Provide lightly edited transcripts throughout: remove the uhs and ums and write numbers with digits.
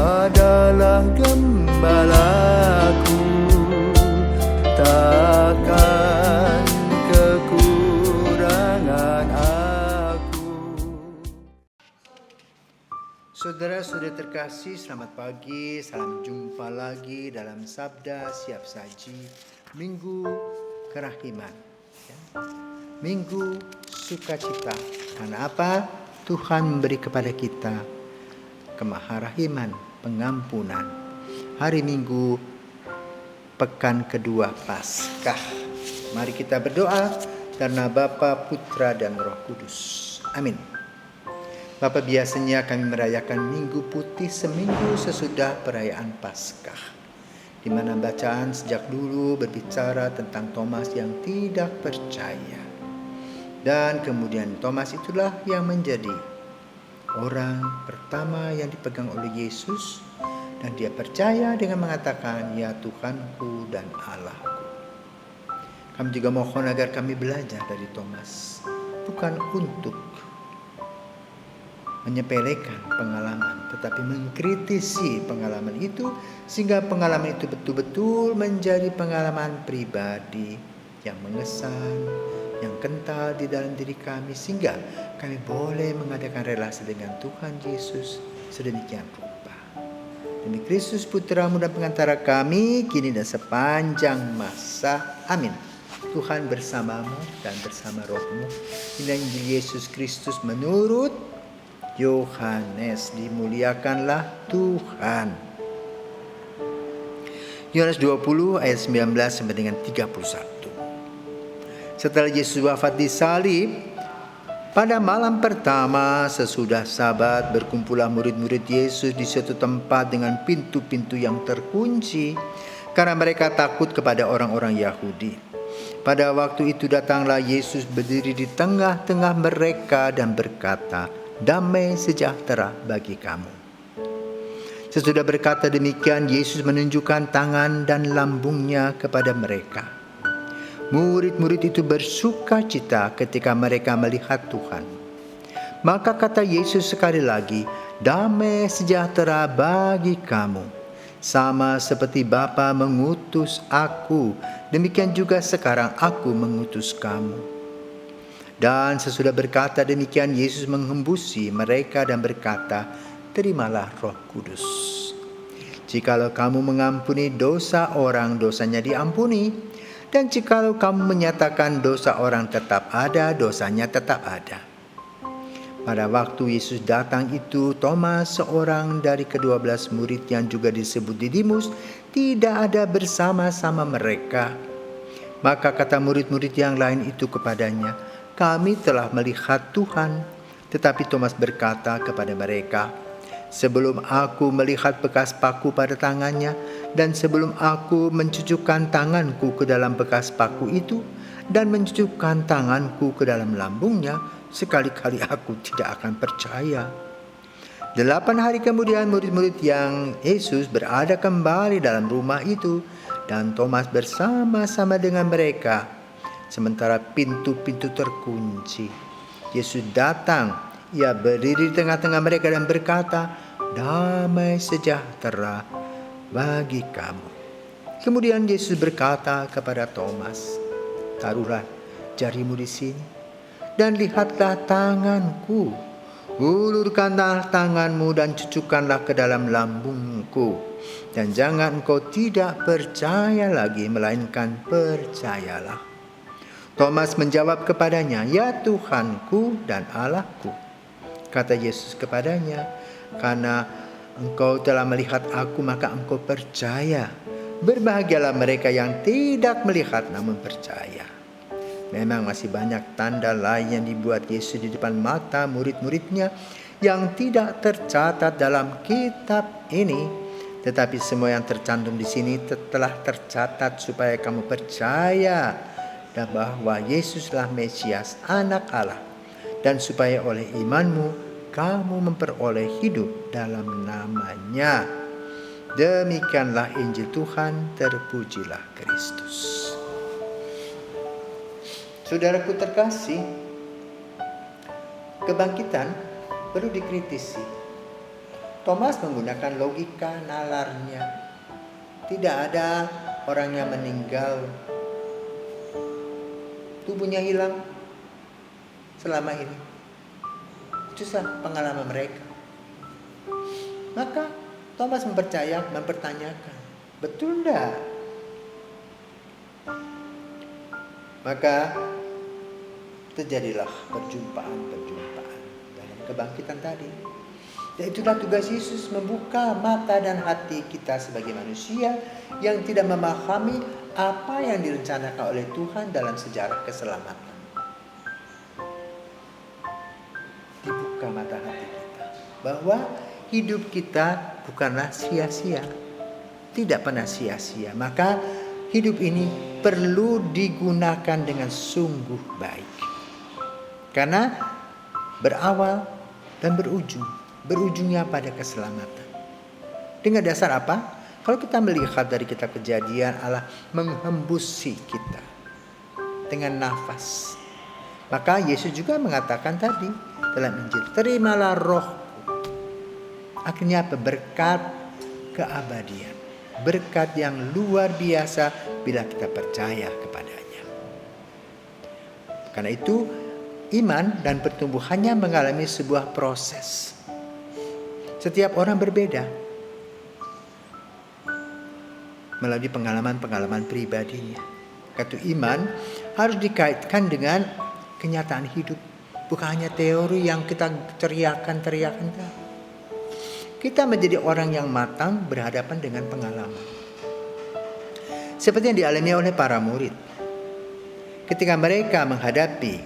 adalah gembalaku, takkan kekurangan aku. Saudara-saudara terkasih, selamat pagi, salam jumpa lagi dalam Sabda Siap Saji Minggu Kerahiman, Minggu Sukacita. Karena apa? Tuhan memberi kepada kita kemaharahiman, pengampunan. Hari Minggu pekan kedua Paskah. Mari kita berdoa karena Bapa, Putra dan Roh Kudus. Amin. Bapa, biasanya kami merayakan Minggu Putih seminggu sesudah perayaan Paskah, di mana bacaan sejak dulu berbicara tentang Thomas yang tidak percaya. Dan kemudian Thomas itulah yang menjadi orang pertama yang dipegang oleh Yesus, dan dia percaya dengan mengatakan, "Ya Tuhanku dan Allahku." Kami juga mohon agar kami belajar dari Thomas, bukan untuk menyepelekan pengalaman, tetapi mengkritisi pengalaman itu, sehingga pengalaman itu betul-betul menjadi pengalaman pribadi yang mengesan, yang kental di dalam diri kami, sehingga kami boleh mengadakan relasi dengan Tuhan Yesus sedemikian rupa. Demi Kristus Putramu dan pengantara kami, kini dan sepanjang masa. Amin. Tuhan bersamamu dan bersama rohmu. Inilah Injil Yesus Kristus menurut Yohanes. Dimuliakanlah Tuhan. Yohanes 20 ayat 19 sampai dengan 31. Setelah Yesus wafat di salib, pada malam pertama sesudah Sabat, berkumpullah murid-murid Yesus di suatu tempat dengan pintu-pintu yang terkunci, karena mereka takut kepada orang-orang Yahudi. Pada waktu itu datanglah Yesus berdiri di tengah-tengah mereka dan berkata, "Damai sejahtera bagi kamu." Sesudah berkata demikian, Yesus menunjukkan tangan dan lambungnya kepada mereka. Murid-murid itu bersuka cita ketika mereka melihat Tuhan. Maka kata Yesus sekali lagi, "Damai sejahtera bagi kamu. Sama seperti Bapa mengutus aku, demikian juga sekarang aku mengutus kamu." Dan sesudah berkata demikian, Yesus menghembusi mereka dan berkata, "Terimalah Roh Kudus. Jikalau kamu mengampuni dosa orang, dosanya diampuni. Dan jikalau kamu menyatakan dosa orang tetap ada, dosanya tetap ada." Pada waktu Yesus datang itu, Thomas, seorang dari ke-12 murid yang juga disebut Didimus, tidak ada bersama-sama mereka. Maka kata murid-murid yang lain itu kepadanya, "Kami telah melihat Tuhan." Tetapi Thomas berkata kepada mereka, "Sebelum aku melihat bekas paku pada tangannya, dan sebelum aku mencucukkan tanganku ke dalam bekas paku itu, dan mencucukkan tanganku ke dalam lambungnya, sekali-kali aku tidak akan percaya." 8 hari kemudian murid-murid yang Yesus berada kembali dalam rumah itu, dan Thomas bersama-sama dengan mereka. Sementara pintu-pintu terkunci, Yesus datang. Ia berdiri di tengah-tengah mereka dan berkata, "Damai sejahtera bagi kamu." Kemudian Yesus berkata kepada Thomas, "Taruhlah jarimu di sini, dan lihatlah tanganku. Ulurkanlah tanganmu dan cucukkanlah ke dalam lambungku. Dan jangan engkau tidak percaya lagi, melainkan percayalah." Thomas menjawab kepadanya, "Ya Tuhanku dan Allahku." Kata Yesus kepadanya, "Karena engkau telah melihat aku, maka engkau percaya. Berbahagialah mereka yang tidak melihat namun percaya." Memang masih banyak tanda lain yang dibuat Yesus di depan mata murid-muridnya yang tidak tercatat dalam kitab ini. Tetapi semua yang tercantum di sini telah tercatat supaya kamu percaya dan bahwa Yesuslah Mesias, Anak Allah, dan supaya oleh imanmu kamu memperoleh hidup dalam namanya. Demikianlah Injil Tuhan, terpujilah Kristus. Saudaraku terkasih, kebangkitan perlu dikritisi. Thomas menggunakan logika nalarnya. Tidak ada orang yang meninggal, tubuhnya hilang selama ini. Itu pengalaman mereka. Maka Thomas mempertanyakan, betul enggak? Maka terjadilah perjumpaan dalam kebangkitan tadi. Dan itulah tugas Yesus, membuka mata dan hati kita sebagai manusia yang tidak memahami apa yang direncanakan oleh Tuhan dalam sejarah keselamatan. Dibuka mata hati kita bahwa hidup kita bukanlah sia-sia, tidak pernah sia-sia. Maka hidup ini perlu digunakan dengan sungguh baik, karena berawal dan berujungnya pada keselamatan. Dengan dasar apa? Kalau kita melihat dari kitab Kejadian, Allah menghembusi kita dengan nafas. Maka Yesus juga mengatakan tadi dalam Injil, terimalah rohku. Akhirnya apa? Berkat keabadian. Berkat yang luar biasa bila kita percaya kepadanya. Karena itu iman dan pertumbuhannya mengalami sebuah proses. Setiap orang berbeda melalui pengalaman-pengalaman pribadinya. Karena iman harus dikaitkan dengan kenyataan hidup. Bukan hanya teori yang kita teriakan. Kita menjadi orang yang matang berhadapan dengan pengalaman. Seperti yang dialami oleh para murid. Ketika mereka menghadapi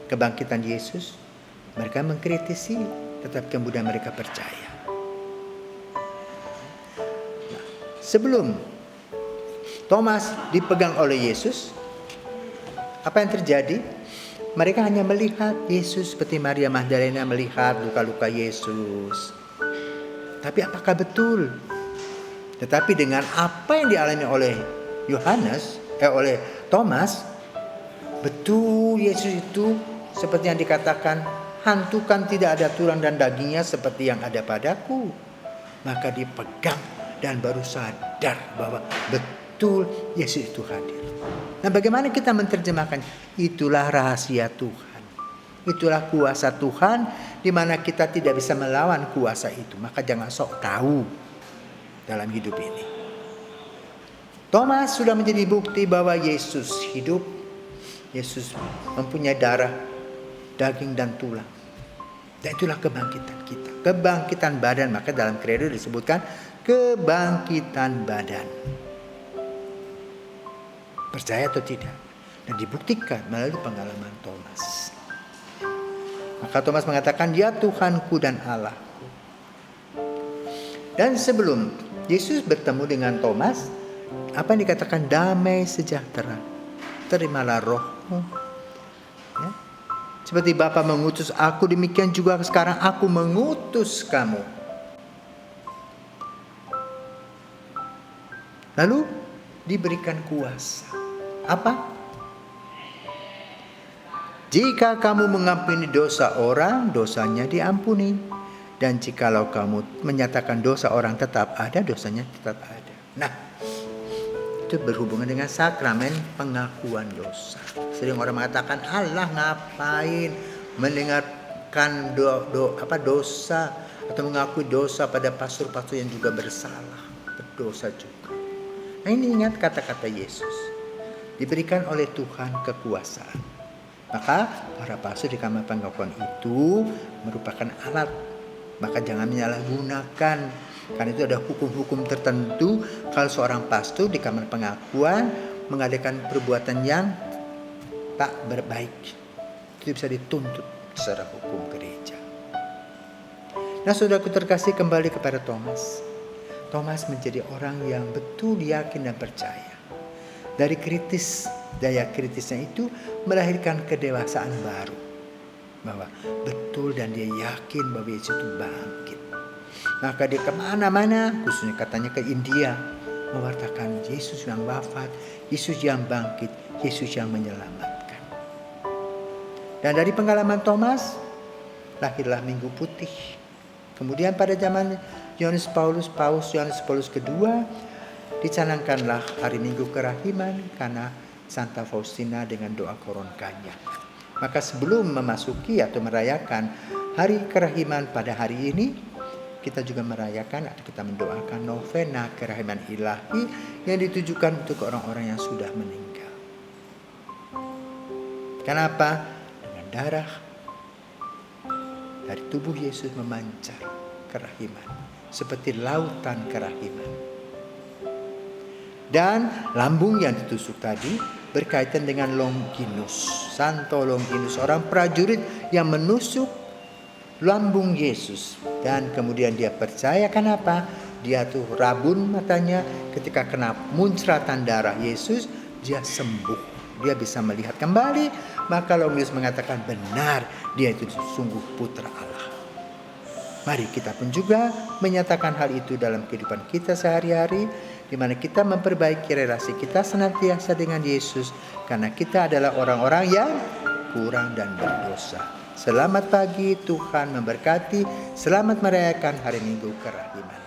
kebangkitan Yesus, mereka mengkritisi, tetapi kemudian mereka percaya. Nah, sebelum Thomas dipegang oleh Yesus, apa yang terjadi? Mereka hanya melihat Yesus seperti Maria Magdalena melihat luka-luka Yesus. Tapi apakah betul? Tetapi dengan apa yang dialami oleh oleh Thomas, betul Yesus itu seperti yang dikatakan, hantu kan tidak ada tulang dan dagingnya seperti yang ada padaku. Maka dipegang dan baru sadar bahwa betul Yesus itu hadir. Nah, bagaimana kita menerjemahkan? Itulah rahasia Tuhan. Itulah kuasa Tuhan, di mana kita tidak bisa melawan kuasa itu. Maka jangan sok tahu dalam hidup ini. Thomas sudah menjadi bukti bahwa Yesus hidup. Yesus mempunyai darah, daging dan tulang. Dan itulah kebangkitan kita. Kebangkitan badan. Maka dalam kredo disebutkan kebangkitan badan. Percaya atau tidak? Dan dibuktikan melalui pengalaman Thomas. Maka Thomas mengatakan, dia Tuhanku dan Allahku. Dan sebelum Yesus bertemu dengan Thomas, apa yang dikatakan? Damai sejahtera. Terimalah rohmu. Ya. Seperti Bapa mengutus aku, demikian juga sekarang aku mengutus kamu. Lalu diberikan kuasa. Apa? Jika kamu mengampuni dosa orang, dosanya diampuni. Dan jikalau kamu menyatakan dosa orang tetap ada, dosanya tetap ada. Nah, itu berhubungan dengan sakramen pengakuan dosa. Sering orang mengatakan, Allah ngapain mendengarkan dosa atau mengakui dosa pada pastor-pastor yang juga bersalah, berdosa juga. Nah, ini ingat kata-kata Yesus. Diberikan oleh Tuhan kekuasaan. Maka para pastor di kamar pengakuan itu merupakan alat. Maka jangan menyalahgunakan. Karena itu ada hukum-hukum tertentu. Kalau seorang pastor di kamar pengakuan mengadakan perbuatan yang tak berbaik, itu bisa dituntut secara hukum gereja. Nah, saudaraku terkasih, kembali kepada Thomas. Thomas menjadi orang yang betul yakin dan percaya. Dari daya kritisnya itu melahirkan kedewasaan baru. Bahwa betul dan dia yakin bahwa Yesus itu bangkit. Maka dia kemana-mana, khususnya katanya ke India, mewartakan Yesus yang wafat, Yesus yang bangkit, Yesus yang menyelamatkan. Dan dari pengalaman Thomas, lahirlah Minggu Putih. Kemudian pada zaman Paus Yohanes Paulus II, dicanangkanlah hari Minggu Kerahiman karena Santa Faustina dengan doa koronkannya. Maka sebelum memasuki atau merayakan hari Kerahiman pada hari ini, kita juga merayakan atau kita mendoakan novena Kerahiman Ilahi yang ditujukan untuk orang-orang yang sudah meninggal. Kenapa? Dengan darah dari tubuh Yesus memancar kerahiman, seperti lautan kerahiman. Dan lambung yang ditusuk tadi berkaitan dengan Longinus, Santo Longinus, orang prajurit yang menusuk lambung Yesus. Dan kemudian dia percaya, kenapa? Dia tuh rabun matanya, ketika kena muncratan darah Yesus, dia sembuh. Dia bisa melihat kembali. Maka Longinus mengatakan, benar, dia itu sungguh putra Allah. Mari kita pun juga menyatakan hal itu dalam kehidupan kita sehari-hari, di mana kita memperbaiki relasi kita senantiasa dengan Yesus, karena kita adalah orang-orang yang kurang dan berdosa. Selamat pagi, Tuhan memberkati. Selamat merayakan hari Minggu Kerahiman.